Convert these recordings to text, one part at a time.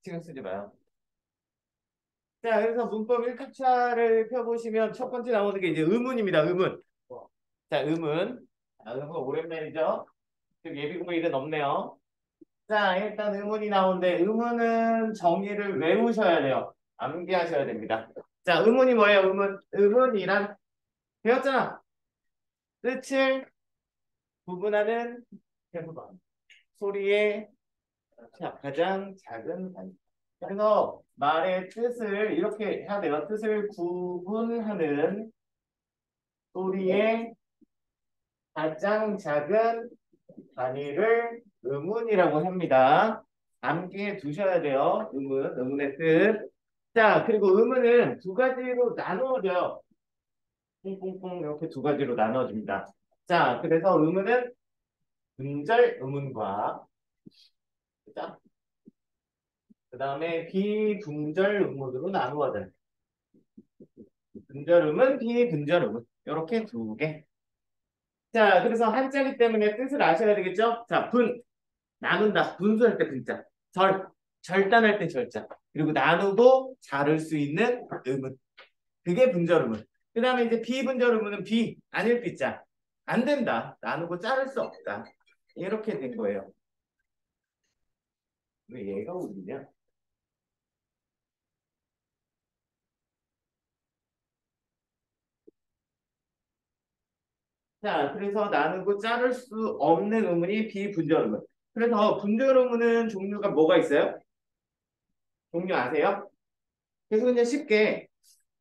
신경 쓰지 마요. 자, 그래서 문법 1급차를 펴보시면 첫 번째 나오는 게 이제 의문입니다. 의문. 자, 의문. 자, 의문 오랜만이죠? 지금 예비군무 일은 없네요. 자, 일단 의문이 나오는데 의문은 정의를 외우셔야 돼요. 암기하셔야 됩니다. 자, 의문이 뭐예요? 의문. 의문이란 배웠잖아. 뜻을 구분하는 대부분. 소리의 가장 작은 단위. 그래서 말의 뜻을 이렇게 해야 돼요. 뜻을 구분하는 소리의 가장 작은 단위를 의문이라고 합니다. 암기해 두셔야 돼요. 의문, 의문의 뜻. 자, 그리고 의문은 두 가지로 나누어져요. 뿡뿡뿡 이렇게 두 가지로 나누어집니다. 자, 그래서 의문은 분절 의문과 그 다음에 비분절 의문으로 나누어져요. 분절 의문, 비분절 의문 이렇게 두 개. 자, 그래서 한자기 때문에 뜻을 아셔야 되겠죠? 자, 나눈다. 분수할 때 분자. 절단할 때 절자. 그리고 나누고 자를 수 있는 의문. 그게 분절 의문. 그 다음에 이제 비분절 의문은 아닐 비자. 안 된다. 나누고 자를 수 없다. 이렇게 된 거예요. 왜 얘가 울리냐? 자, 그래서 나누고 자를 수 없는 의문이 비분절 의문. 그래서 분절 의문은 종류가 뭐가 있어요? 종류 아세요? 그래서 그냥 쉽게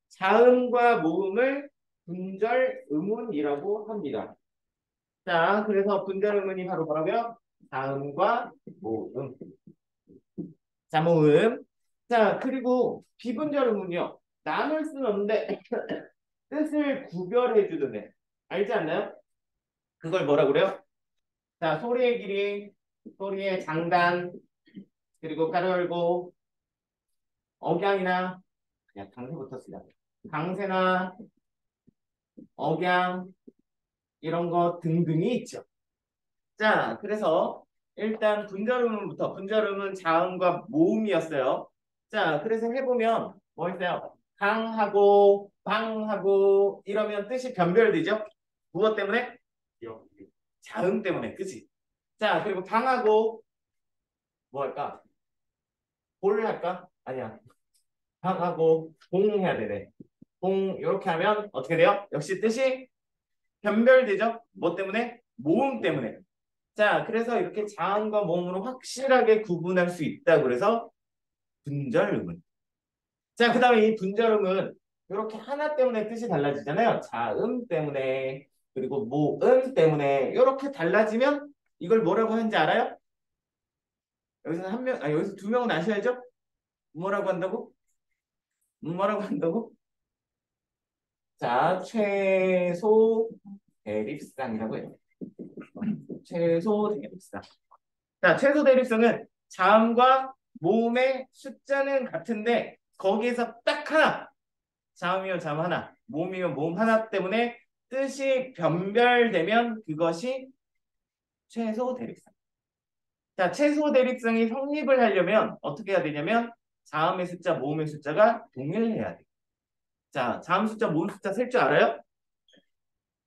자음과 모음을 분절 의문이라고 합니다. 자, 그래서 분절 의문이 바로 뭐라고요? 자음과 모음. 자, 모음. 자, 그리고 비분절 의문이요. 나눌 수는 없는데 뜻을 구별해 주는 애. 알지 않나요? 그걸 뭐라 그래요? 자, 소리의 길이, 소리의 장단, 그리고 가로 열고 억양이나 그냥 강세부터 쓰자. 강세나 억양 이런 거 등등이 있죠. 자, 그래서 일단 분절음은 자음과 모음이었어요. 자, 그래서 해보면 뭐 있어요? 강하고 방하고 이러면 뜻이 변별되죠? 무엇 때문에? 자음 때문에, 그치? 자, 그리고 방하고 뭐 할까? 볼 할까? 아니야. 방하고 봉 해야 되네. 봉 이렇게 하면 어떻게 돼요? 역시 뜻이 변별되죠? 뭐 때문에? 모음 때문에. 자, 그래서 이렇게 자음과 모음으로 확실하게 구분할 수 있다. 그래서 분절음은. 자, 그 다음에 이 분절음은 이렇게 하나 때문에 뜻이 달라지잖아요. 자음 때문에 그리고 모음 때문에 이렇게 달라지면 이걸 뭐라고 하는지 알아요? 여기서 한 명, 여기서 두 명은 아셔야죠? 뭐라고 한다고? 뭐라고 한다고? 자, 최소 대립상이라고 해요. 최소 대립상. 자, 최소 대립성은 자음과 모음의 숫자는 같은데 거기에서 딱 하나, 자음이면 자음 하나, 모음이면 모음 하나 때문에 뜻이 변별되면 그것이 최소 대립성. 자, 최소 대립성이 성립을 하려면 어떻게 해야 되냐면 자음의 숫자, 모음의 숫자가 동일해야 돼. 자, 자음 숫자, 모음 숫자 셀 줄 알아요?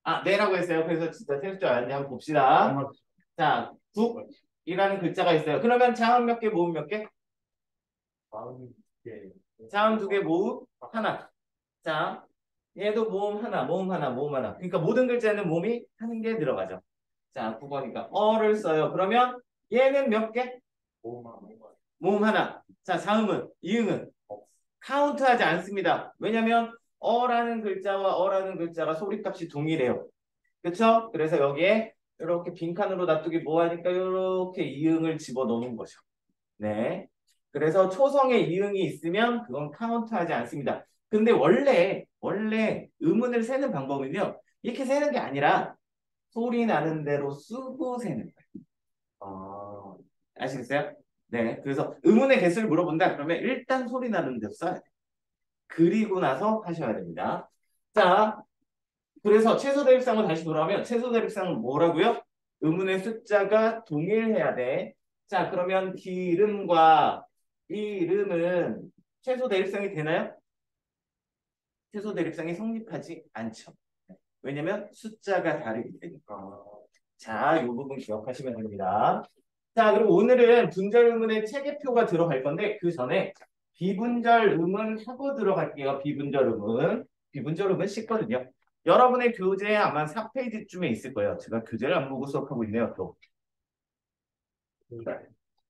아, 네라고 했어요. 그래서 진짜 셀 줄 알았는지 한번 봅시다. 자, 국이라는 글자가 있어요. 그러면 자음 몇 개, 모음 몇 개? 자음 두 개, 모음 하나. 자, 얘도 모음 하나, 모음 하나, 모음 하나. 그러니까 모든 글자에는 모음이 한 개 들어가죠. 자, 9번이니까 어를 써요. 그러면 얘는 몇 개? 모음 하나. 자, 자음은, 이응은 카운트하지 않습니다. 왜냐면 어라는 글자와 어라는 글자가 소리값이 동일해요. 그렇죠? 그래서 여기에 이렇게 빈칸으로 놔두기 뭐하니까 이렇게 이응을 집어넣는 거죠. 네. 그래서 초성에 이응이 있으면 그건 카운트하지 않습니다. 근데 원래 음운을 세는 방법은요. 이렇게 세는 게 아니라 소리 나는 대로 쓰고 세는 거예요. 아시겠어요? 네. 그래서 음운의 개수를 물어본다 그러면 일단 소리 나는 대로 써야 돼요. 그리고 나서 하셔야 됩니다. 자, 그래서 최소 대립상으로 다시 돌아오면 최소 대립상은 뭐라고요? 음운의 숫자가 동일해야 돼. 자, 그러면 기름과 이 이름은 최소 대립성이 되나요? 최소 대립성이 성립하지 않죠. 왜냐면 숫자가 다르기 때문에. 자, 이 부분 기억하시면 됩니다. 자, 그리고 오늘은 분절 의문의 체계표가 들어갈 건데 그 전에 비분절 의문 하고 들어갈게요. 비분절 의문. 비분절 의문 쉽거든요. 여러분의 교재에 아마 4페이지쯤에 있을 거예요. 제가 교재를 안 보고 수업하고 있네요, 또.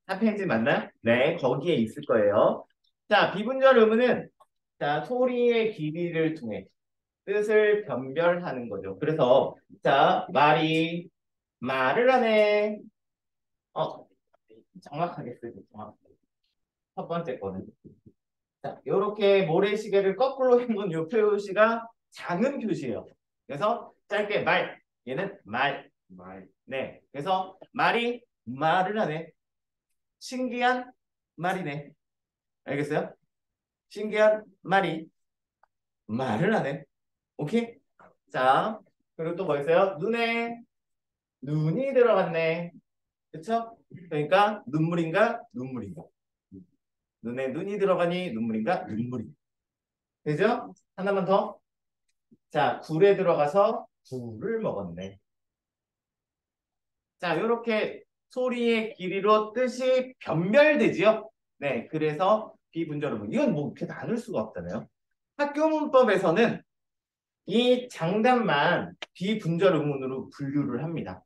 4페이지 맞나요? 네, 거기에 있을 거예요. 자, 비분절 의문은 자, 소리의 길이를 통해 뜻을 변별하는 거죠. 그래서 자, 말을 하네. 어, 정확하게 쓰죠. 첫 번째 거는. 자, 요렇게 모래시계를 거꾸로 헹군 요 표시가 작은 표시예요. 그래서 짧게 얘는 말. 네. 그래서 말을 하네. 신기한 말이네. 알겠어요? 신기한 말을 하네. 오케이? 자, 그리고 또 뭐 있어요? 눈이 들어갔네. 그쵸? 그러니까 눈물인가? 눈에 눈이 들어가니 눈물인가? 눈물이. 되죠? 하나만 더. 자, 굴에 들어가서 굴을 먹었네. 자, 이렇게 소리의 길이로 뜻이 변별되지요? 네, 그래서 비분절어문. 이건 뭐 이렇게 나눌 수가 없잖아요. 학교 문법에서는 이 장단만 비분절 의문으로 분류를 합니다.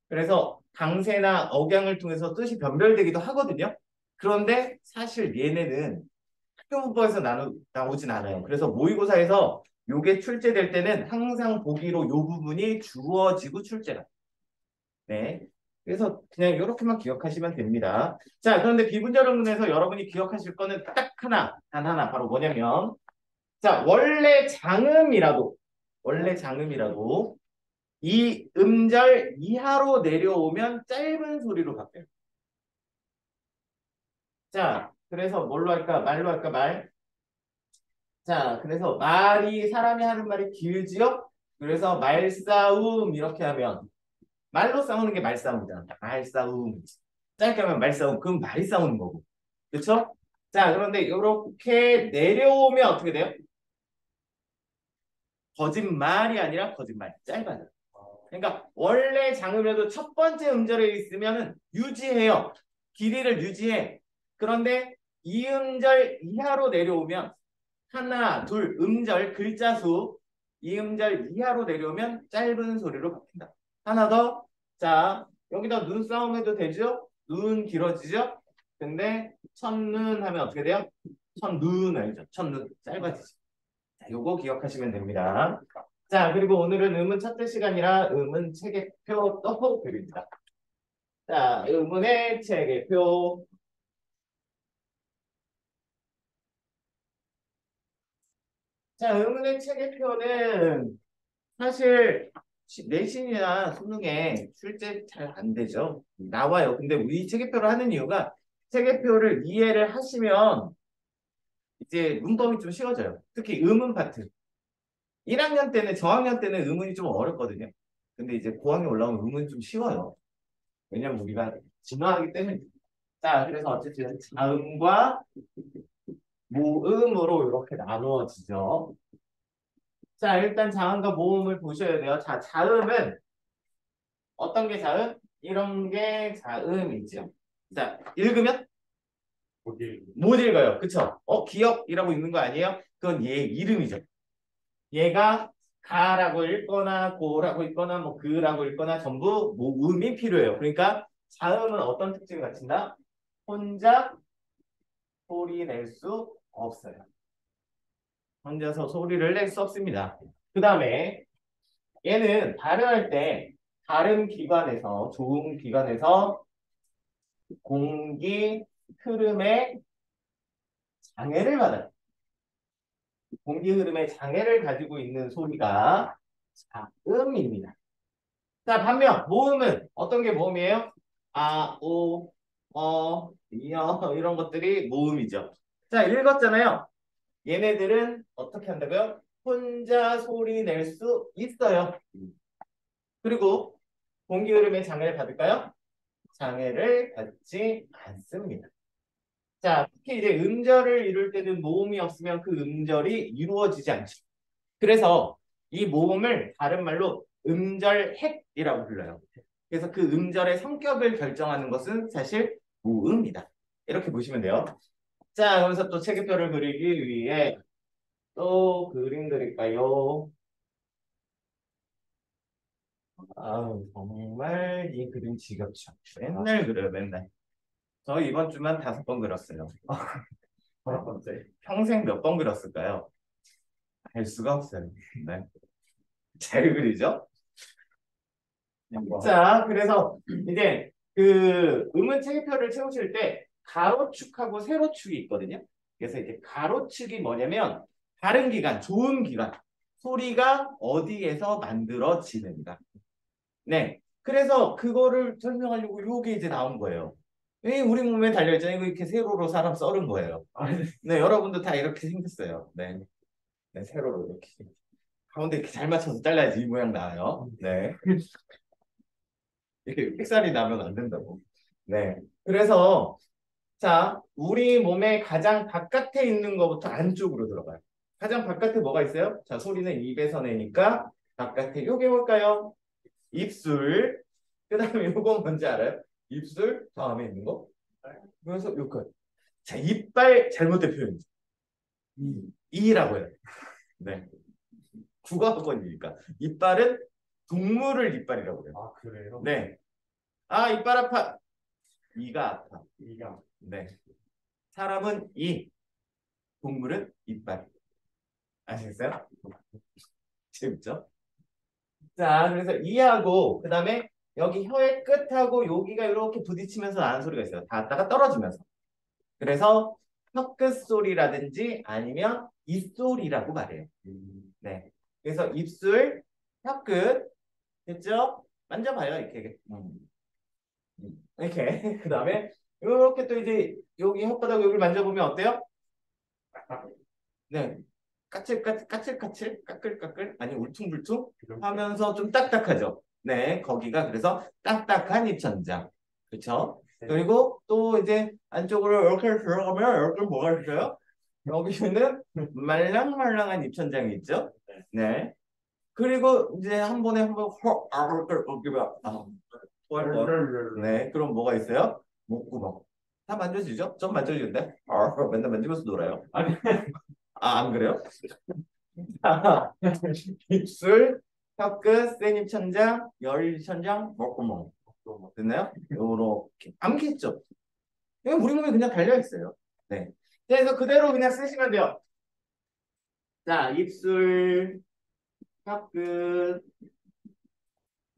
그래서 강세나 억양을 통해서 뜻이 변별되기도 하거든요. 그런데 사실 얘네는 학교 문법에서 나오진 않아요. 그래서 모의고사에서 요게 출제될 때는 항상 보기로 요 부분이 주어지고 출제가. 네. 그래서 그냥 이렇게만 기억하시면 됩니다. 자, 그런데 비분절 의문에서 여러분이 기억하실 거는 딱 하나, 단 하나, 바로 뭐냐면, 자, 원래 장음이라도 이 음절 이하로 내려오면 짧은 소리로 바뀌어요. 자, 그래서 뭘로 할까? 말로 할까? 말. 자, 그래서 사람이 하는 말이 길지요? 그래서 말싸움 이렇게 하면 말로 싸우는 게 말싸움이잖아. 말싸움. 짧게 하면 말싸움. 그럼 말이 싸우는 거고. 그렇죠? 자, 그런데 이렇게 내려오면 어떻게 돼요? 거짓말이 아니라 거짓말. 짧아져. 그러니까 원래 장음이라도 첫 번째 음절에 있으면 유지해요. 길이를 유지해. 그런데 이 음절 이하로 내려오면 하나, 둘, 음절, 글자 수, 이 음절 이하로 내려오면 짧은 소리로 바뀐다. 하나 더. 자, 여기다 눈싸움 해도 되죠? 눈 길어지죠? 근데 첫눈 하면 어떻게 돼요? 첫눈 알죠? 첫눈 짧아지죠. 자, 요거 기억하시면 됩니다. 자, 그리고 오늘은 음은 첫째 시간이라 음은 체계표 또 드립니다. 자, 음은의 체계표. 자, 음은의 체계표는 사실 내신이나 수능에 출제 잘 안 되죠. 나와요. 근데 이 체계표를 하는 이유가 체계표를 이해를 하시면 이제 문법이 좀 쉬워져요. 특히 음은 파트. 1학년 때는 저학년 때는 음은이 좀 어렵거든요. 근데 이제 고학년 올라오면 음은 좀 쉬워요. 왜냐면 우리가 진화하기 때문에. 자, 그래서 어쨌든 자음과 모음으로 이렇게 나누어지죠. 자, 일단 자음과 모음을 보셔야 돼요. 자, 자음은 어떤 게 자음? 이런 게 자음이죠. 자, 읽으면 못 읽어요. 그쵸? 기억이라고 읽는 거 아니에요? 그건 얘 이름이죠. 얘가 가라고 읽거나 고라고 읽거나 뭐 그라고 읽거나 전부 모음이 필요해요. 그러니까 자음은 어떤 특징을 갖춘다? 혼자 소리 낼 수 없어요. 혼자서 소리를 낼 수 없습니다. 그 다음에 얘는 발음할 때 다른 기관에서 좋은 기관에서 공기 흐름에 장애를 받아요. 공기 흐름에 장애를 가지고 있는 소리가 자음입니다. 자, 반면 모음은 어떤 게 모음이에요? 아, 오, 이어 이런 것들이 모음이죠. 자, 읽었잖아요. 얘네들은 어떻게 한다고요? 혼자 소리 낼 수 있어요. 그리고 공기 흐름에 장애를 받을까요? 장애를 받지 않습니다. 자, 특히 이제 음절을 이룰 때는 모음이 없으면 그 음절이 이루어지지 않죠. 그래서 이 모음을 다른 말로 음절핵이라고 불러요. 그래서 그 음절의 성격을 결정하는 것은 사실 모음이다. 이렇게 보시면 돼요. 자, 그래서 또 체계표를 그리기 위해 또 그림 그릴까요? 아우, 정말 이 그림 지겹죠. 맨날 그려요, 맨날. 저 이번 주만 5번 그렸어요. 평생 몇 번 그렸을까요? 알 수가 없어요. 네. 잘 그리죠? 자, 그래서 이제 그 음은 체계표를 채우실 때 가로축하고 세로축이 있거든요. 그래서 이제 가로축이 뭐냐면 다른 기관, 좋은 기관, 소리가 어디에서 만들어지는가. 네. 그래서 그거를 설명하려고 요게 이제 나온 거예요. 우리 몸에 달려있잖아요. 이거 이렇게 세로로 사람 썰은 거예요. 네, 여러분도 다 이렇게 생겼어요. 네. 네, 세로로 이렇게. 가운데 이렇게 잘 맞춰서 잘라야지 이 모양 나와요. 네. 이렇게 삑살이 나면 안 된다고. 네. 그래서 자, 우리 몸의 가장 바깥에 있는 것부터 안쪽으로 들어가요. 가장 바깥에 뭐가 있어요? 자, 소리는 입에서 내니까 바깥에 요게 뭘까요? 입술. 그다음에 요거 뭔지 알아요? 입술 다음에 있는 거. 그래서 요거. 자, 이빨 잘못된 표현이죠. 이라고 해요. 네. 국어학원이니까. 이빨은 동물을 이빨이라고 해요. 아, 그래요? 네. 아, 이빨 아파. 이가 아파. 이가. 네. 사람은 이, 동물은 이빨. 아시겠어요? 재밌죠? 자, 그래서 이하고 그다음에 여기 혀의 끝하고 여기가 이렇게 부딪히면서 나는 소리가 있어요. 닿았다가 떨어지면서. 그래서 혀끝 소리라든지 아니면 입소리라고 말해요. 네. 그래서 입술, 혀끝, 됐죠? 만져봐요, 이렇게. 이렇게. 그다음에 이렇게 또 이제 여기 혓바닥 여기를 만져보면 어때요? 네. 까칠까칠, 까끌까끌, 아니 울퉁불퉁 하면서 좀 딱딱하죠. 네, 거기가 그래서 딱딱한 입천장. 그렇죠? 그리고 또 이제 안쪽으로 이렇게 들어가면 여기 뭐가 있어요? 여기는 말랑말랑한 입천장이 있죠. 네. 그리고 이제 한 번에 한번 네, 그럼 뭐가 있어요? 목구멍. 다 만져지죠? 좀 만져지는데? 맨날 만지면서 놀아요. 아니, 안 그래요? 입술, 혀끝, 센입천장, 열입천장, 목구멍. 됐나요? 요렇게. 암겠죠? 이거 우리 몸에 그냥 달려있어요. 네. 그래서 그대로 그냥 쓰시면 돼요. 자, 입술, 혀끝,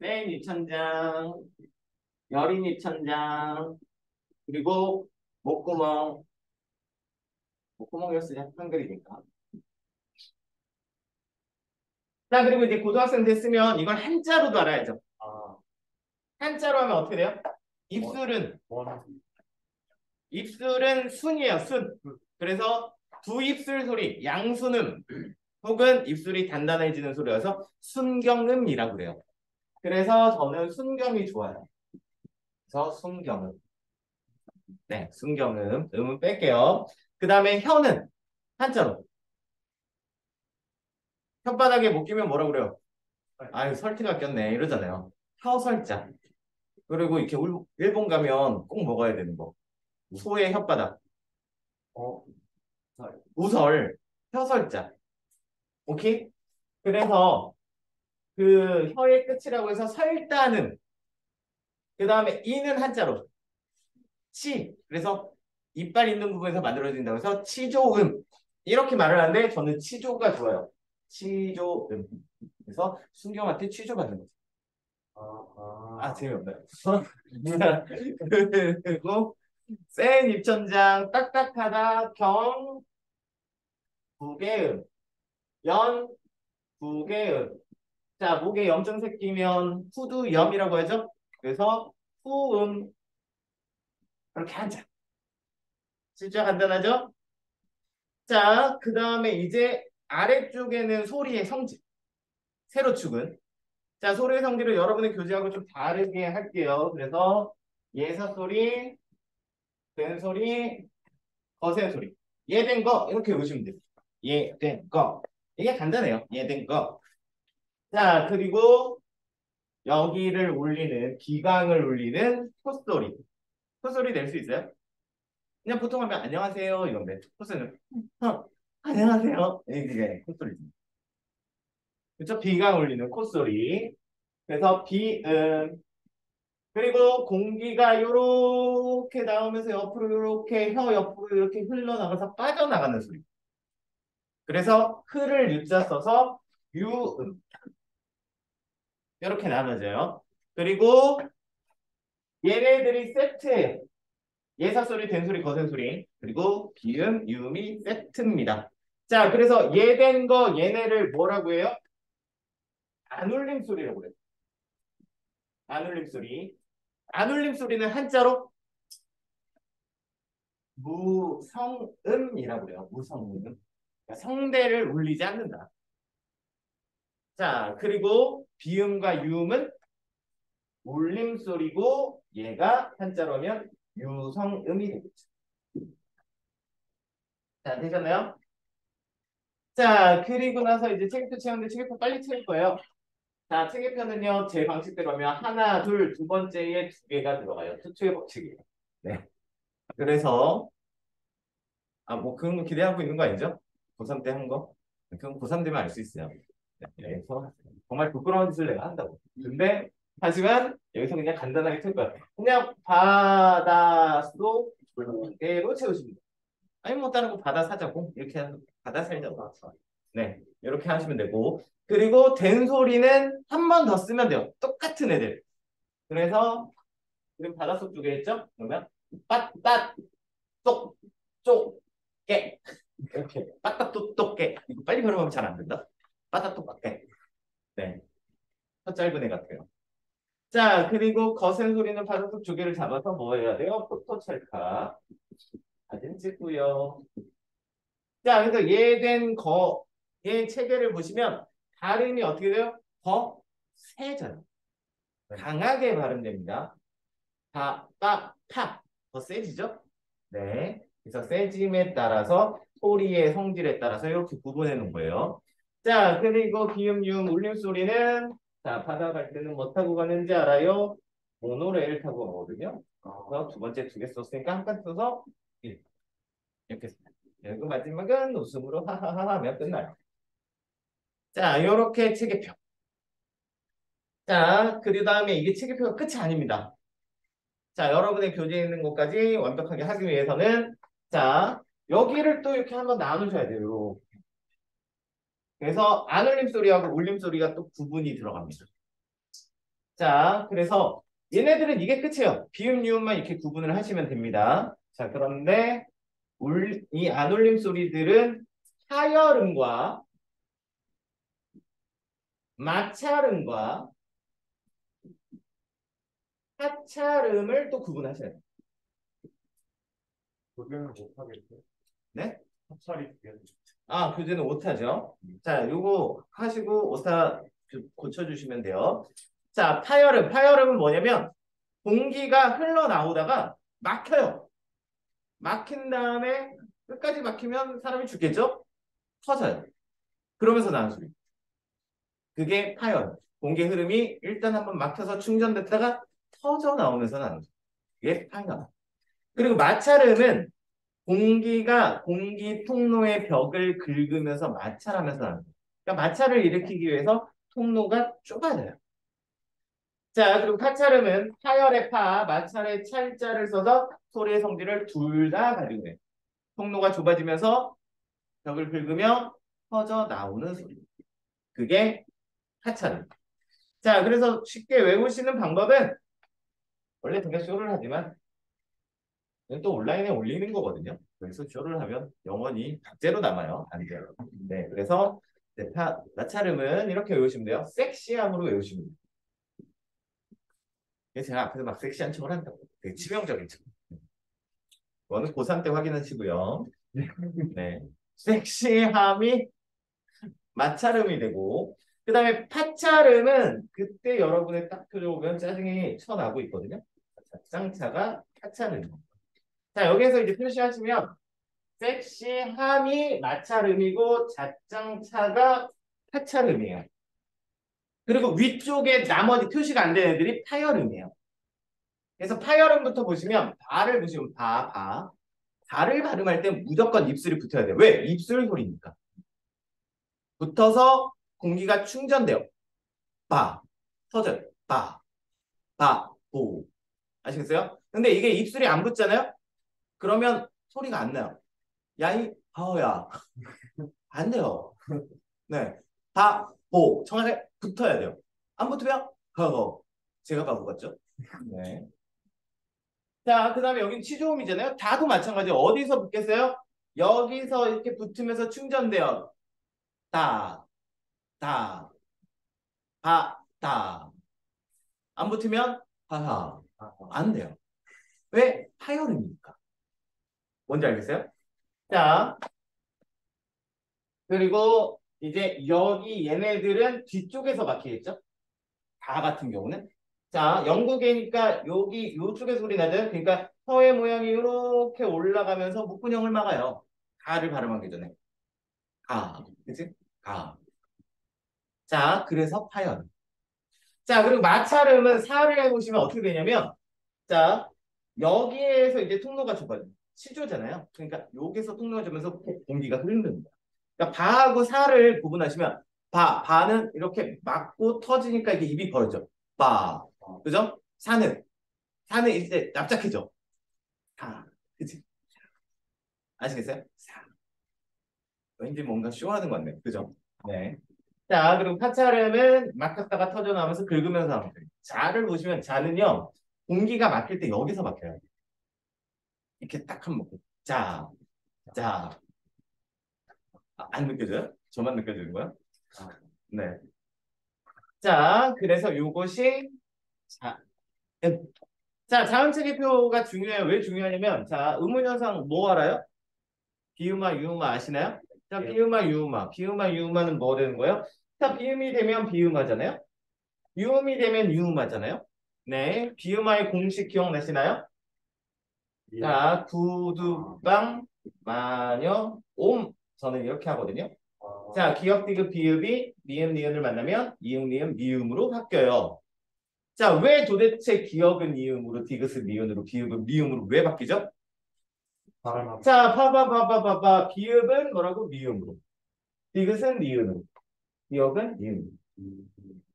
센입천장, 열인입천장, 그리고 목구멍. 목구멍이었으니 한글이니까. 자, 그리고 이제 고등학생 됐으면 이걸 한자로도 알아야죠. 아, 한자로 하면 어떻게 돼요? 입술은 원. 입술은 순이에요, 순. 그래서 두 입술 소리, 양순음 혹은 입술이 단단해지는 소리여서 순경음이라고 그래요. 그래서 저는 순경이 좋아요. 그래서 순경음. 네, 순경음. 음은 뺄게요. 그 다음에 혀는 한자로. 혓바닥에 못 끼면 뭐라고 그래요? 아유, 설티가 꼈네. 이러잖아요. 혀설자. 그리고 이렇게 일본 가면 꼭 먹어야 되는 거. 소의 혓바닥. 어, 우설. 혀설자. 오케이? 그래서 그 혀의 끝이라고 해서 설다는 그 다음에 이는 한자로 치. 그래서 이빨 있는 부분에서 만들어진다고 해서 치조음. 이렇게 말을 하는데 저는 치조가 좋아요. 치조음. 그래서 순경한테 취조받는 거죠. 재미없나요? 그리고 센 입천장 딱딱하다 경 부계음 연 부계음 자 목에 염증 새끼면 후두염이라고 하죠. 그래서 후음 이렇게 한자 진짜 간단하죠? 자 그 다음에 이제 아래쪽에는 소리의 성질 세로축은 자 소리의 성질을 여러분의 교재하고 좀 다르게 할게요. 그래서 예사 소리 된 소리 거센 소리. 얘된 거 이렇게 외우시면 돼요. 얘된 거. 이게 간단해요. 얘된 거. 자, 그리고 여기를 울리는 기강을 울리는 콧소리. 콧소리 낼 수 있어요? 그냥 보통 하면 안녕하세요 이건데 콧소리는 안녕하세요 이게 콧소리지. 그렇죠? 비강 울리는 콧소리. 그래서 비음. 그리고 공기가 요렇게 나오면서 옆으로 요렇게 혀 옆으로 이렇게 흘러나가서 빠져나가는 소리. 그래서 흐를 유자 써서 유음 이렇게 나눠져요. 그리고 얘네들이 세트예요. 예사소리, 된소리, 거센소리. 그리고 비음, 유음이 세트입니다. 자, 그래서 얘된 거 얘네를 뭐라고 해요? 안울림 소리라고 그래요. 안울림 소리. 안울림 소리는 한자로 무성음이라고 그래요. 무성음. 그러니까 성대를 울리지 않는다. 자, 그리고 비음과 유음은 울림소리고 얘가 한자로 하면 유성음이 되겠죠. 자, 되셨나요? 자, 그리고 나서 이제 체계표 채우는데 체계표 빨리 채울 거예요. 자, 체계표는요, 제 방식대로 하면 하나, 둘, 두 번째에 두 개가 들어가요. 투투의 법칙이에요. 네. 그래서, 뭐 그런 거 기대하고 있는 거 아니죠? 고3 때 한 거? 그럼 고3 되면 알 수 있어요. 네, 그래서 정말 부끄러운 짓을 내가 한다고. 근데, 하지만 여기서 그냥 간단하게 채울 거야. 그냥 바다수도 개로 채우시면 돼요. 아니, 뭐 다른 거 바다 사자고. 이렇게 바다 살자고. 네, 이렇게 하시면 되고. 그리고 된 소리는 한 번 더 쓰면 돼요. 똑같은 애들. 그래서 지금 바닷속 두 개 했죠? 그러면 빠따 똑, 쪼, 깨 이렇게 빠따 똑똑 깨 이거 빨리 발음하면 잘 안 된다. 빠따 똑똑 깨. 네, 더 짧은 애 같아요. 자, 그리고 거센 소리는 바닷속 두 개를 잡아서 뭐 해야 돼요? 포토 찰카 사진 찍고요. 자, 그래서 얘 체계를 보시면 발음이 어떻게 돼요? 더 세져요. 강하게 발음됩니다. 파, 빠, 파. 더 세지죠? 네. 그래서 세짐에 따라서 소리의 성질에 따라서 이렇게 구분해 놓은 거예요. 자, 그리고 기음, 유음, 울림 소리는 자, 바다 갈 때는 뭐 타고 가는지 알아요? 모노레일 타고 가거든요. 그래서 두 번째 두 개 썼으니까 한 칸 써서 이렇게 씁니다. 그리고 마지막은 웃음으로 하하하 하면 끝나요. 자, 요렇게 체계표. 자, 그 다음에 이게 체계표가 끝이 아닙니다. 자, 여러분의 교재에 있는 것까지 완벽하게 하기 위해서는 자, 여기를 또 이렇게 한번 나누셔야 돼요. 요렇게. 그래서 안울림 소리하고 울림 소리가 또 구분이 들어갑니다. 자, 그래서 얘네들은 이게 끝이에요. 비음, 유음만 이렇게 구분을 하시면 됩니다. 자, 그런데 이 안울림 소리들은 하열음과 마찰음과 하찰음을 또 구분하셔야 돼요. 교재는 못하겠죠. 네? 합찰이 두 개는. 교재는 오타죠. 자, 요거 하시고 오타 고쳐주시면 돼요. 자, 파열음. 파열음은 뭐냐면 공기가 흘러나오다가 막혀요. 막힌 다음에 끝까지 막히면 사람이 죽겠죠? 터져요. 그러면서 나는 소리. 그게 파열. 공기 흐름이 일단 한번 막혀서 충전됐다가 터져 나오면서 나는 소리. 그게 파열. 그리고 마찰음은 공기가 공기 통로의 벽을 긁으면서 마찰하면서 나는 거예요. 그러니까 마찰을 일으키기 위해서 통로가 좁아져요. 자, 그리고 파찰음은 파열의 파, 마찰의 찰자를 써서 소리의 성질을 둘 다 가지고 해요. 통로가 좁아지면서 벽을 긁으며 퍼져 나오는 소리. 그게 파찰음. 자, 그래서 쉽게 외우시는 방법은 원래 등가 쇼를 하지만 이건 또 온라인에 올리는 거거든요. 그래서 쇼를 하면 영원히 박제로 남아요. 안 돼요. 네, 그래서 네, 마찰음은 이렇게 외우시면 돼요. 섹시함으로 외우시면 돼요. 그래서 제가 앞에서 막 섹시한 척을 한다고. 되게 치명적인 척. 이거는 고3 때 확인하시고요. 네. 섹시함이 마찰음이 되고, 그 다음에 파찰음은 그때 여러분의 딱 들어오면 짜증이 쳐나고 있거든요. 쌍차가 파찰음. 자, 여기에서 이제 표시하시면 섹시함이 마찰음이고 자장차가 파찰음이에요. 그리고 위쪽에 나머지 표시가 안 되는 애들이 파열음이에요. 그래서 파열음부터 보시면 바를 보시면 바. 바를 발음할 때 무조건 입술이 붙어야 돼요. 왜? 입술 소리니까. 붙어서 공기가 충전돼요. 바. 터져요. 보. 아시겠어요? 근데 이게 입술이 안 붙잖아요? 그러면 소리가 안 나요. 야이, 바오야. 안 돼요. 네. 보. 청하게 붙어야 돼요. 안 붙으면, 허허. 제가 바보 같죠? 네. 자, 그 다음에 여긴 치조음이잖아요. 다도 마찬가지. 어디서 붙겠어요? 여기서 이렇게 붙으면서 충전돼요. 다, 다, 다. 안 붙으면 하하. 안 돼요. 왜? 파열음이니까. 뭔지 알겠어요? 자, 그리고 이제 여기 얘네들은 뒤쪽에서 막히겠죠? 다 같은 경우는. 자, 영국이니까 여기 요쪽에 소리 나죠? 그러니까 혀의 모양이 이렇게 올라가면서 목근형을 막아요. 가를 발음하기 전에. 그치? 가. 자, 그래서 파열. 자, 그리고 마찰음은 사를 해보시면 어떻게 되냐면, 자, 여기에서 이제 통로가 좁아요. 시조잖아요. 그러니까 여기서 통로가 좁으면서 공기가 흐른답니다. 그러니까 바하고 사를 구분하시면, 바는 이렇게 막고 터지니까 이게 입이 벌어져. 바. 그죠? 사는 이제 납작해져. 그치? 아시겠어요? 왠지 뭔가 쇼하는 것 같네. 그죠? 네. 자, 그리고 파차름은 막혔다가 터져나오면서 긁으면서 하면 돼요. 자를 보시면 자는요, 공기가 막힐 때 여기서 막혀요. 이렇게 딱 한 번 먹고. 자. 안 느껴져요? 저만 느껴지는 거야? 네. 자, 그래서 요것이, 자, 자음체계표가 중요해요. 왜 중요하냐면, 자, 의문현상 뭐 알아요? 비음화, 유음화 아시나요? 자, 비음화, 유음화. 비음화, 유음화는 뭐 되는 거예요? 자, 비음이 되면 비음화잖아요? 유음이 되면 유음하잖아요. 네, 비음화의 공식 기억나시나요? 자, 구두방, 마녀, 옴. 저는 이렇게 하거든요. 자, 기역, 디귿, 비읍이 미음, 니은을 만나면 이응, 니은, 미음으로 바뀌어요. 자, 왜 도대체 기역은 이음으로, 디귿은 니은으로, 비읍은 미음으로 왜 바뀌죠? 자, 비읍은 뭐라고? 미음으로. 디귿은 니은으로. 기역은 니은.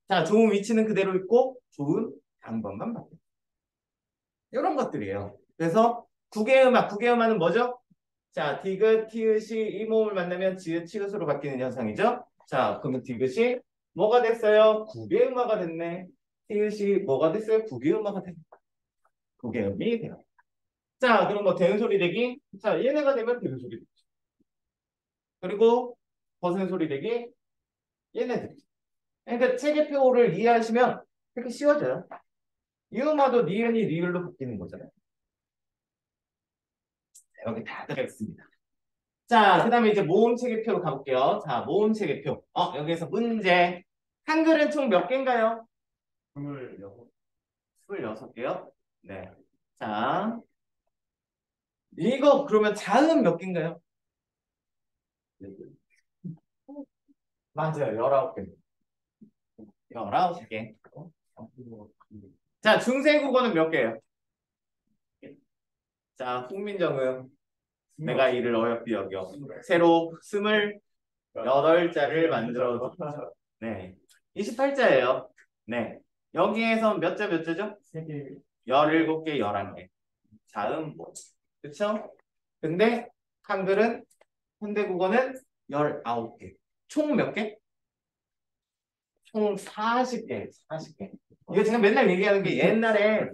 자, 좋은 위치는 그대로 있고 좋은 방법만 바뀌어요. 이런 것들이에요. 그래서 국외음화는 뭐죠? 자, 디귿, 티읕이 이 모음을 만나면 지읒, 치읓으로 바뀌는 현상이죠. 자, 그러면 디귿이 뭐가 됐어요? 국외음화가 됐네. 티읕이 뭐가 됐어요? 국외음화가 됐네. 국외음이 돼요. 자, 그럼 뭐 되는 소리 되기? 자, 얘네가 되면 되는 소리 되기. 그리고 벗은 소리 되기? 얘네들. 그러니까 체계표를 이해하시면 그렇게 쉬워져요. 이음화도 니은이 리을로 바뀌는 거잖아요. 여기 다 들어있습니다. 자, 그 다음에 이제 모음체계표로 가볼게요. 자, 모음체계표. 여기에서 문제. 한글은 총 몇 개인가요? 26. 26개요? 네. 자, 이거 그러면 자음 몇 개인가요? 맞아요. 19개. 19개. 자, 중세국어는 몇 개예요? 자, 훈민정음. 내가 이를 어여삐 여겨. 새로 28자를 만들어. 네. 28자예요. 네. 여기에서 몇 자 몇 자죠? 17개, 11개. 자음 뭐. 그쵸? 근데 한글은 현대국어는 19개. 총 몇 개? 총 40개. 40개. 이거 제가 맨날 얘기하는 게 옛날에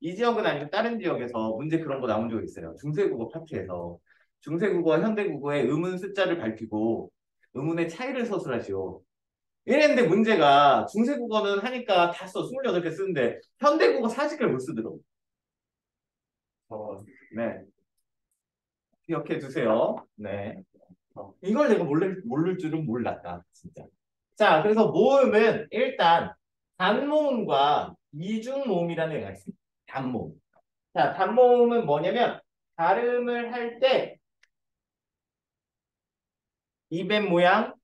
이 지역은 아니고 다른 지역에서 문제 그런 거 나온 적이 있어요. 중세국어 파트에서. 중세국어와 현대국어의 음운 숫자를 밝히고 음운의 차이를 서술하시오. 이랬는데 문제가 중세국어는 하니까 다 써. 28개 쓰는데 현대국어 40개를 못 쓰더라고. 네. 기억해 두세요. 네. 이걸 내가 모를 줄은 몰랐다. 진짜. 자, 그래서 모음은 일단 단모음과 이중모음이라는 애가 있습니다. 단모음. 자, 단모음은 뭐냐면 발음을 할 때 입의 모양,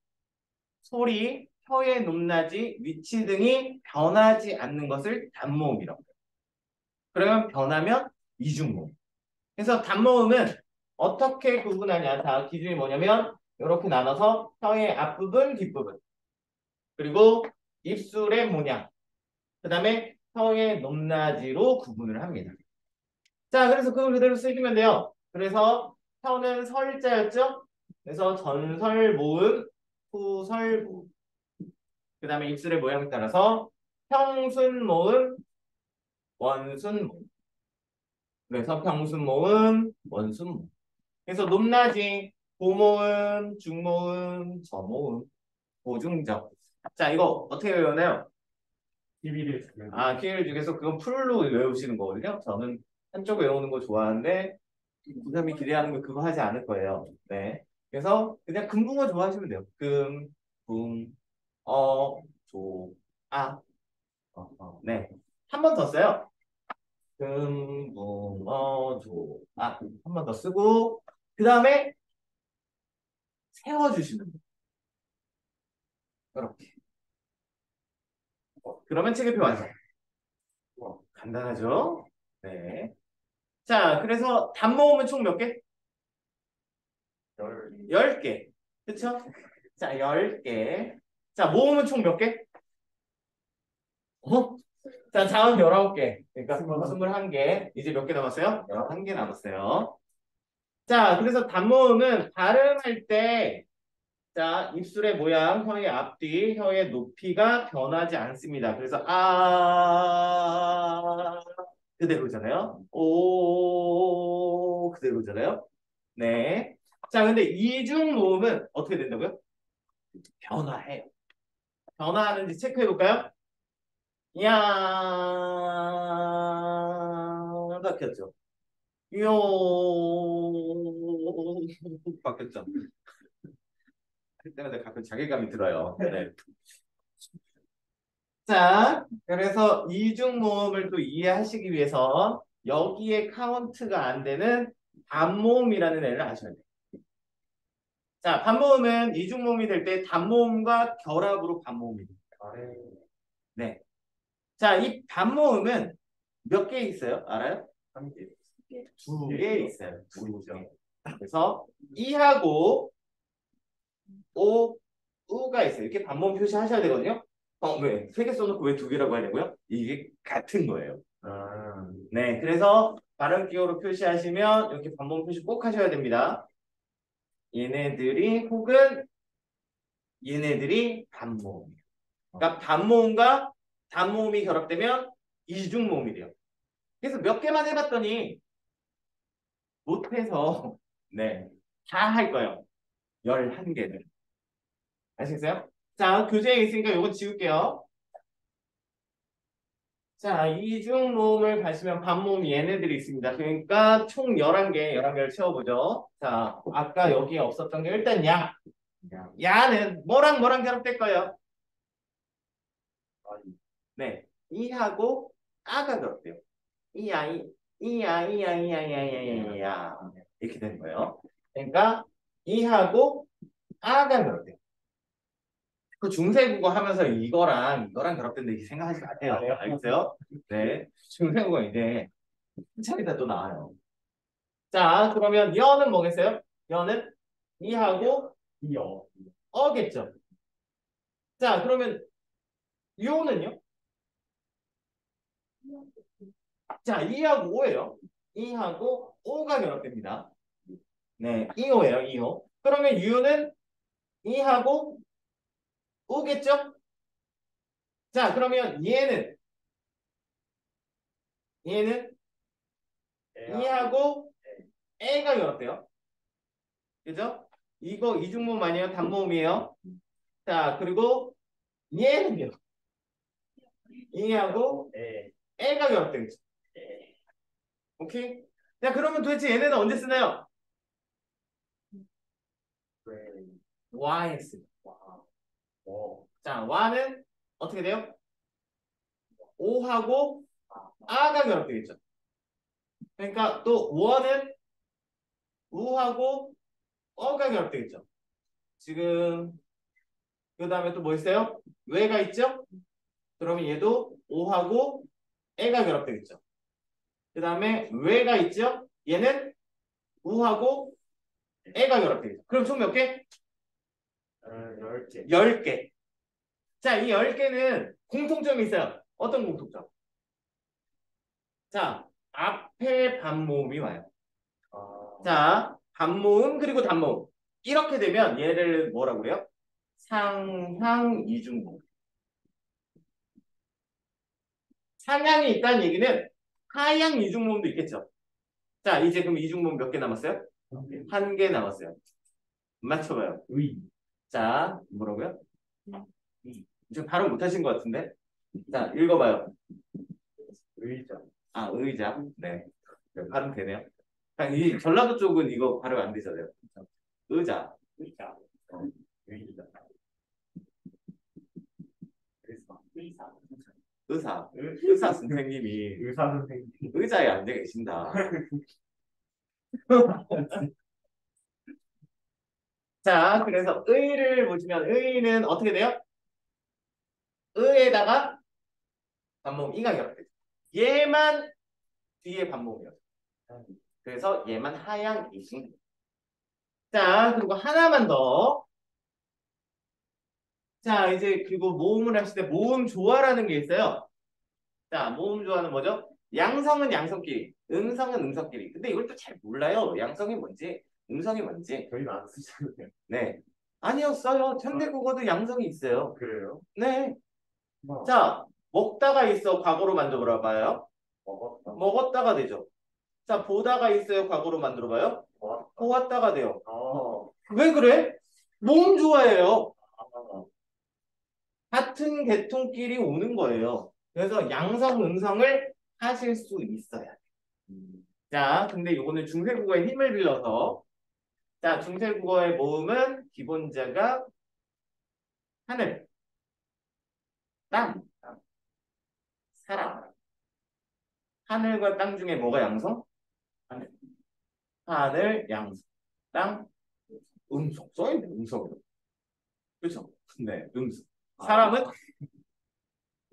소리, 혀의 높낮이, 위치 등이 변하지 않는 것을 단모음이라고 해요. 그러면 변하면 이중모음. 그래서 단모음은 어떻게 구분하냐? 자, 기준이 뭐냐면 이렇게 나눠서 혀의 앞부분, 뒷부분, 그리고 입술의 모양, 그 다음에 혀의 높낮이로 구분을 합니다. 자, 그래서 그걸 그대로 쓰시면 돼요. 그래서 혀는 설자였죠? 그래서 전설모음, 후설모음. 그 다음에 입술의 모양에 따라서 평순모음, 원순모음. 그래서 평순모음, 원순모음. 그래서 높낮이, 고모음, 중모음, 저모음, 고중적. 자, 이거 어떻게 외우나요? TV를 주면 아, 키를 중에서 그건 풀로 외우시는 거거든요. 저는 한쪽 외우는 거 좋아하는데 고3이 기대하는 거 그거 하지 않을 거예요. 네. 그래서 그냥 금붕어 좋아하시면 돼요. 금, 붕, 조, 아. 네. 한 번 더 써요. 금, 붕, 조, 아. 한 번 더 쓰고 그 다음에 세워주시면 돼요. 이렇게. 그러면 체계표 완성. 간단하죠? 네. 자, 그래서 단모음은 총 몇 개? 10개. 그쵸? 자, 10개. 자, 모음은 총 몇 개? 어? 자, 자음 19개. 그러니까 21개. 이제 몇 개 남았어요? 11개 남았어요. 자, 그래서 단모음은 발음할 때, 자, 입술의 모양, 혀의 앞뒤, 혀의 높이가 변하지 않습니다. 그래서, 그대로잖아요. 그대로잖아요. 네. 자, 근데 이중 모음은 어떻게 된다고요? 변화해요. 변화하는지 체크해 볼까요? 야 바뀌었죠. 요 바뀌었죠. 할 때마다 가끔 자괴감이 들어요. 네. 자, 그래서 이중 모음을 또 이해하시기 위해서 여기에 카운트가 안 되는 반모음이라는 애를 아셔야 돼요. 자, 반모음은 이중 모음이 될 때 단모음과 결합으로 반모음이 돼요. 네. 자, 이 반모음은 몇 개 있어요? 알아요? 한 개. 2개 있어요. 2개. 그래서 이하고 오, 우가 있어요. 이렇게 반모음 표시하셔야 되거든요. 왜? 3개 써놓고 왜 2개라고 하냐고요? 이게 같은 거예요. 네, 그래서 발음 기호로 표시하시면 이렇게 반모음 표시 꼭 하셔야 됩니다. 얘네들이 혹은 얘네들이 반모음이에요. 그러니까 반모음과 단모음이 결합되면 이중모음이 돼요. 그래서 몇 개만 해봤더니 못해서 네, 다 할 거예요. 11개를. 아시겠어요? 자, 교재에 있으니까 이거 지울게요. 자, 이중모음을 가시면 반모음 얘네들이 있습니다. 그러니까 총 11개, 11개를 채워보죠. 자, 아까 여기에 없었던 게 일단 야. 야는 뭐랑 뭐랑 결합될 거예요? 네. 이하고 아가 결합돼요. 이야, 이야, 이야, 이야, 이야, 이야, 이야, 이야. 이렇게 되는 거예요. 그러니까 이하고 아가 결합돼요. 그 중세국어 하면서 이거랑 결합된다 이렇게 생각하지 마세요. 알겠어요? 네. 중세국어 이제 한참이다 또 나와요. 자, 그러면 여는 뭐겠어요? 여는 이하고 이어. 어겠죠. 자, 그러면 요는요? 자, 이하고 오예요. 이하고 오가 결합됩니다. 네, 이오예요, 이오. 그러면 유는 이하고 오겠죠? 자, 그러면 얘는 이하고 에가 결합돼요. 그죠? 이거 이중모음 아니에요? 단모음이에요. 자, 그리고 얘는요. 이하고 에가 결합되겠죠. 오케이? 자, 그러면 도대체 얘네는 언제 쓰나요? Y에 씁니다. 자, Y는 어떻게 돼요? O하고 A가 결합되겠죠. 그러니까 또 O는 U하고 O가 결합되겠죠. 지금 그 다음에 또 뭐 있어요? 왜가 있죠? 그러면 얘도 오하고 애가 결합되겠죠. 그 다음에 왜가 있죠? 얘는 우하고 애가 결합되겠죠. 그럼 총 몇 개? 10개. 10개. 자, 이 10개는 공통점이 있어요. 어떤 공통점? 자, 앞에 반모음이 와요. 아, 자, 반모음 그리고 단모음. 이렇게 되면 얘를 뭐라고 그래요? 상향 이중모음. 상향이 있다는 얘기는 하향 이중모음도 있겠죠. 자, 이제 그럼 이중모음 몇 개 남았어요? 한 개 남았어요. 맞춰봐요. 의. 자, 뭐라고요? 지금 발음 못하신 것 같은데? 자, 읽어봐요. 의자. 아, 의자. 네. 네, 발음 되네요. 그냥 이 전라도 쪽은 이거 발음 안 되잖아요. 의자. 의자. 어, 의자. 의사. 의사. 의사 선생님이 의사 선생님. 의자에 앉아 계신다. 자, 그래서 의를 보시면 의는 어떻게 돼요? 의에다가 반모음 이가 결합되죠. 얘만 뒤에 반모음이요. 그래서 얘만 하향 이중. 자, 그리고 하나만 더. 자, 이제 그리고 모음을 하실 때 모음 조화라는 게 있어요. 자, 모음 조화는 뭐죠? 양성은 양성끼리, 음성은 음성끼리. 근데 이걸 또 잘 몰라요. 양성이 뭔지, 음성이 뭔지. 저희는 안 쓰잖아요. 네. 아니요, 써요. 현대국어도 양성이 있어요. 그래요? 네. 뭐, 자, 먹다가 있어. 과거로 만들어 봐요. 먹었다. 먹었다가 되죠. 자, 보다가 있어요. 과거로 만들어 봐요. 먹었다. 보았다가 돼요. 어, 왜 그래? 모음 조화예요. 아, 같은 계통끼리 오는 거예요. 그래서 양성, 음성을 하실 수 있어야 돼요. 자, 근데 요거는 중세국어의 힘을 빌려서 자, 중세국어의 모음은 기본자가 하늘, 땅, 사람. 하늘과 땅 중에 뭐가 양성? 하늘. 하늘, 양성. 땅, 음성. 써있네, 음성. 그렇죠? 네, 음성. 사람은?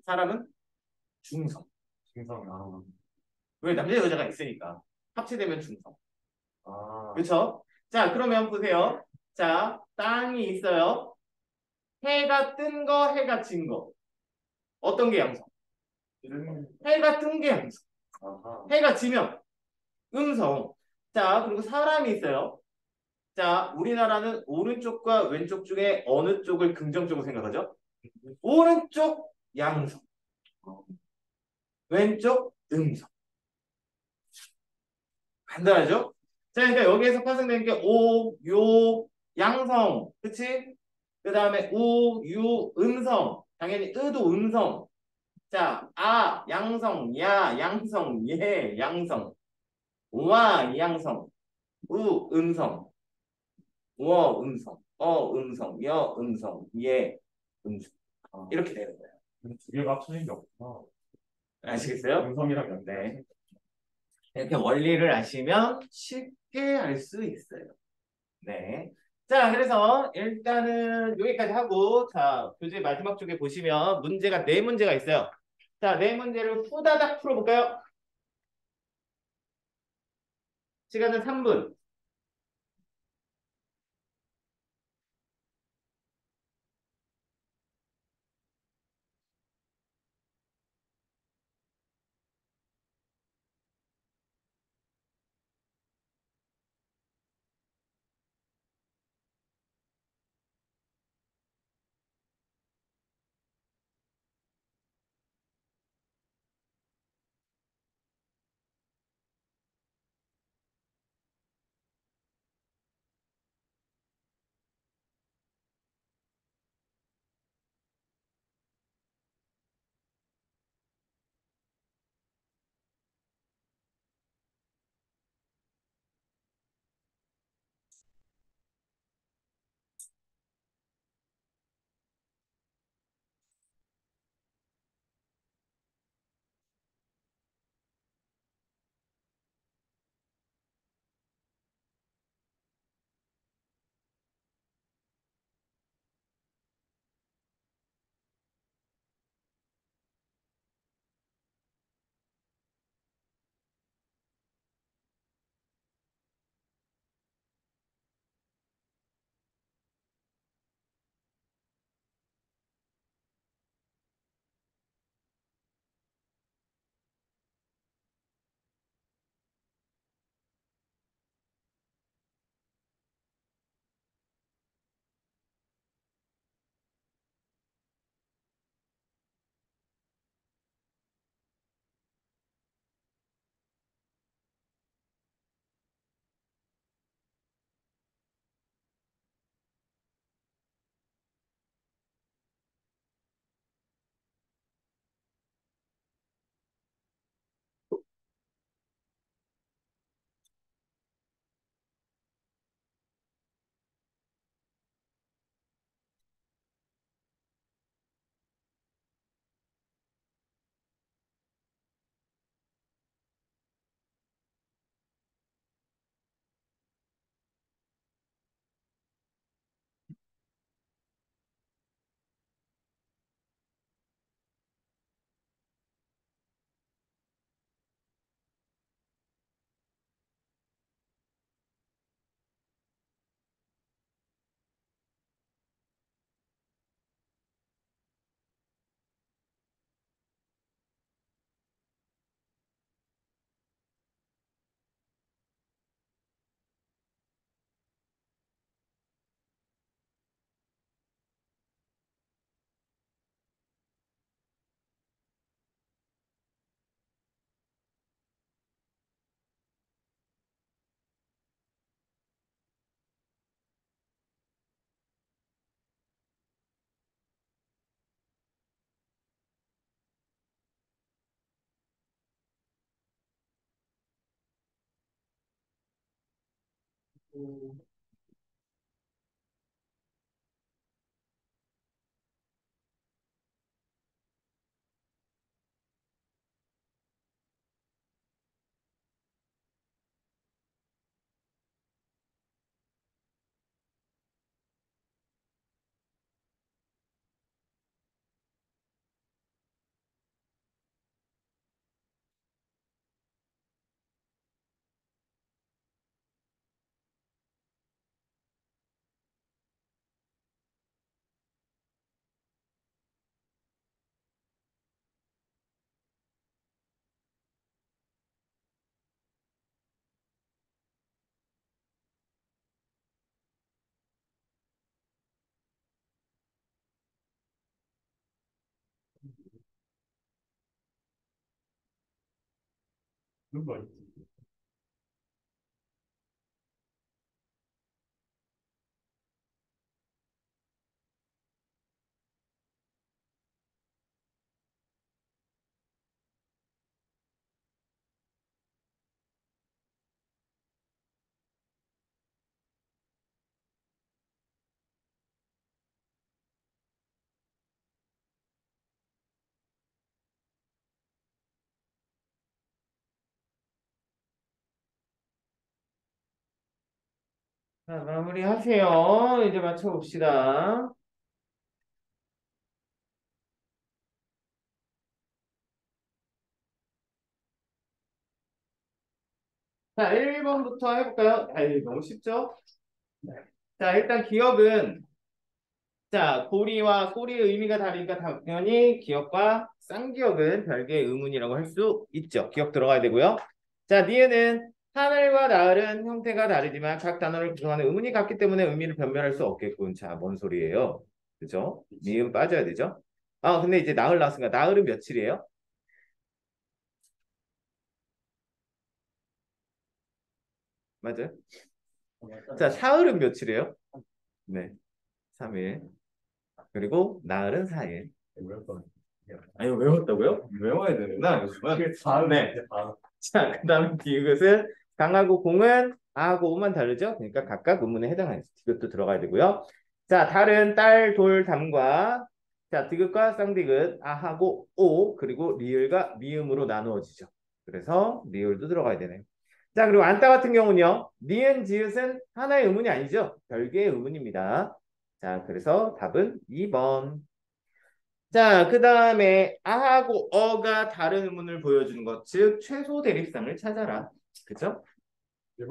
사람은 중성. 중성. 아, 왜 남자 여자가 있으니까 합체되면 중성. 아, 그렇죠? 자, 그러면 보세요. 자, 땅이 있어요. 해가 뜬 거, 해가 진 거. 어떤 게 양성? 이름, 해가 뜬 게 양성. 아하, 해가 지면 음성. 자, 그리고 사람이 있어요. 자, 우리나라는 오른쪽과 왼쪽 중에 어느 쪽을 긍정적으로 생각하죠? 오른쪽 양성, 왼쪽 음성. 간단하죠? 자, 그러니까 여기에서 파생된 게 오, 요, 양성. 그치? 그 다음에 우, 유, 음성. 당연히 으도 음성. 자, 아, 양성, 야, 양성, 예, 양성. 와, 양성. 우, 음성. 워, 음성. 어, 음성. 여, 음성. 예, 음성. 아, 이렇게 되는 거예요. 근데 두 개가 합쳐진 게 없구나. 아시겠어요? 음성이랑 네. 연대. 이렇게 원리를 아시면 쉽게 알 수 있어요. 네. 자, 그래서 일단은 여기까지 하고, 자, 교재 마지막 쪽에 보시면 문제가 네 문제가 있어요. 자, 네 문제를 후다닥 풀어볼까요? 시간은 3분. 그런 거 있지. 자, 마무리하세요. 이제 맞춰봅시다. 자, 1번부터 해볼까요? 아이, 너무 쉽죠? 네. 자, 일단 기억은, 자, 고리와 소리의 의미가 다르니까 당연히 기억과 쌍기억은 별개의 의문이라고 할 수 있죠. 기억 들어가야 되고요. 자, 니은은 하늘과 나을은 형태가 다르지만 각 단어를 구성하는 의문이 같기 때문에 의미를 변별할 수 없겠군. 자, 뭔 소리예요? 그죠? 니은 빠져야 되죠? 아, 근데 이제 나흘 나왔으니까 나흘은 며칠이에요? 맞아요? 자, 사흘은 며칠이에요? 네, 3일. 그리고 나흘은 4일. 외웠던. 아니, 외웠다고요? 외워야 되는구나, 요즘은. 다음 네. 다음. 자, 그 다음에 디귿은 강하고 공은 아하고 오만 다르죠? 그러니까 각각 의문에 해당하는 디귿도 들어가야 되고요. 자, 달은 딸, 돌, 담과 자, 디귿과 쌍디귿, 아하고 오, 그리고 리을과 미음으로 나누어지죠. 그래서 리을도 들어가야 되네요. 자, 그리고 안따 같은 경우는요. 니은, 지읒은 하나의 의문이 아니죠. 별개의 의문입니다. 자, 그래서 답은 2번. 자, 그 다음에 아하고 어가 다른 의문을 보여주는 것, 즉 최소 대립상을 찾아라. 그죠?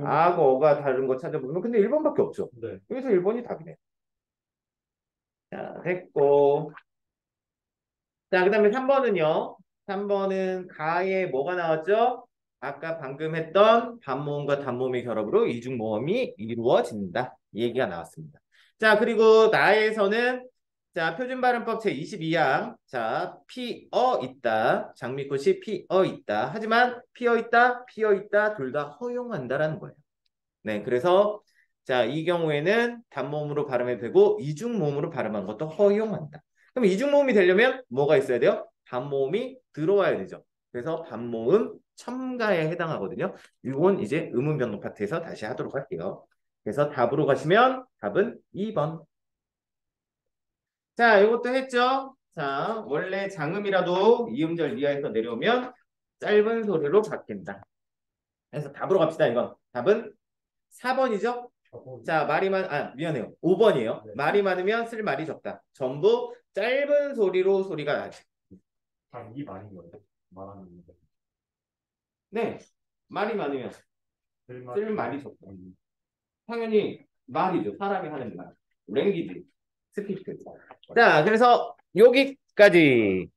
아하고 어가 다른 거 찾아보면 근데 1번밖에 없죠. 네. 여기서 1번이 답이네. 자, 됐고. 자, 그 다음에 3번은요. 3번은 가에 뭐가 나왔죠? 아까 방금 했던 반모음과 단모음의 결합으로 이중모음이 이루어진다. 이 얘기가 나왔습니다. 자, 그리고 나에서는 자, 표준발음법 제22항. 자, 피어 있다. 장미꽃이 피어 있다. 하지만 피어 있다, 피어 있다 둘 다 허용한다라는 거예요. 네, 그래서 자, 이 경우에는 단모음으로 발음해도 되고 이중모음으로 발음한 것도 허용한다. 그럼 이중모음이 되려면 뭐가 있어야 돼요? 반모음이 들어와야 되죠. 그래서 반모음 첨가에 해당하거든요. 이건 이제 의문 변동 파트에서 다시 하도록 할게요. 그래서 답으로 가시면 답은 2번. 자, 이것도 했죠? 자, 원래 장음이라도 이음절 이하에서 내려오면 짧은 소리로 바뀐다. 그래서 답으로 갑시다, 이건. 답은 4번이죠? 자, 미안해요. 5번이에요. 네. 말이 많으면 쓸 말이 적다. 전부 짧은 소리로 소리가 나죠. 이 말인 거예요. 말하는 거. 네. 말이 많으면 쓸 말이 적다. 음. 당연히 말이죠. 사람이 하는 말. 랭귀지, 스피크. 자, 그래서 여기까지.